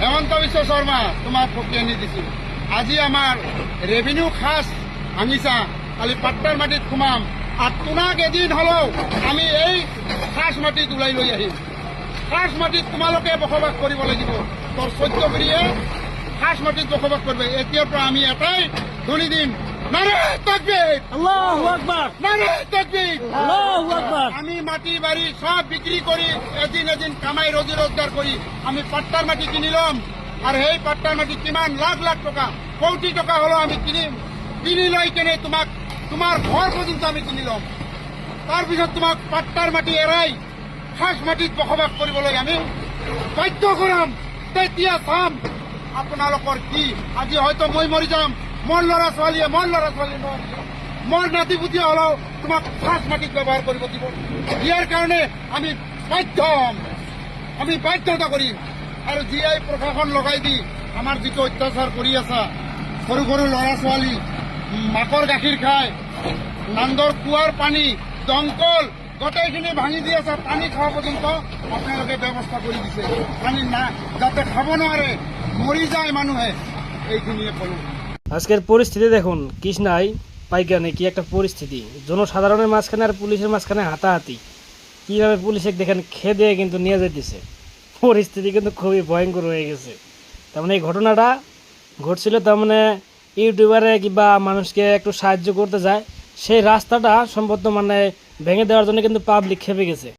হেমন্ত বিশ্ব শৰ্মা তোমাক পঠিয়াই নিদিছিল। আজি আমাৰ ৰেভিনিউ খাস ভাঙিছা, কালি পাট্টাৰ মাটিত সোমাম আৰু তোমাক এদিন হ'লেও আমি এই খাস মাটিত ওলাই লৈ আহিম। খাস মাটিত তোমালোকে বসবাস কৰিব লাগিব। তোৰ 14 পিঢ়িয়ে খাস মাটিত বসবাস কৰিব। এতিয়াৰ পৰা আমি এটাই ধৰি দিম, নাৰে তাকবীৰ, আল্লাহু আকবাৰ, নাৰে তাকবীৰ। আল্লাহু আকবার। আমি মাটি বাড়ি সব বিক্রি করি এদিন এদিন কামাই রোজি রোজগার করি আমি পাট্টার মাটি কিনি লম। আর সেই পাট্টার মাটি কিমান লাখ লাখ টাকা, কোটি টাকা হলো আমি কিনিম। কিনি লৈ কেনে তোমাক তোমাৰ ঘৰ পৰ্যন্ত আমি কিনি লম। তাৰপিছত তোমাক পাট্টাৰ মাটি এৰাই খাস মাটিত বসবাস কৰিবলৈ আমি বাধ্য কৰাম। তেতিয়া চাম আপোনালোকৰ কি। আজি হয়তো মই মৰি যাম, মোৰ ল'ৰা ছোৱালীয়ে মোৰ নাতি পুতি হলেও তোমাক খাস মাটিত ব্যৱহাৰ কৰিব দিব। ইয়াৰ কাৰণে আমি বাধ্য হ'ম, আমি বাধ্যতা কৰিম। আৰু জি আই প্ৰশাসন লগাই দি আমাৰ যিটো অত্যাচাৰ কৰি আছা, সৰু সৰু ল'ৰা ছোৱালী মাকৰ গাখীৰ খায়, নান্দৰ কুঁৱাৰ পানী দমকল গোটেইখিনি ভাঙি দি আছে। পানী খোৱা পৰ্যন্ত আপোনালোকে ব্যৱস্থা কৰি দিছে। পানী না যাতে খাব নোৱাৰে, মৰি যায় মানুহে, এইখিনিয়ে কলো। আজকের পরিস্থিতি দেখুন, কৃষ্ণাই পাইকানে কি একটা পরিস্থিতি, জনসাধারণের মাঝখানে আর পুলিশের মাঝখানে হাতাহাতি। কিভাবে পুলিশে দেখেন খেদে কিন্তু নিয়ে যেতেছে, পরিস্থিতি কিন্তু খুবই ভয়ঙ্কর হয়ে গেছে। তার মানে এই ঘটনাটা ঘটছিল, তার মানে ইউটিউবারে কিংবা মানুষকে একটু সাহায্য করতে যায়, সেই রাস্তাটা সম্ভবত মানে ভেঙে দেওয়ার জন্য কিন্তু পাবলিক খেপে গেছে।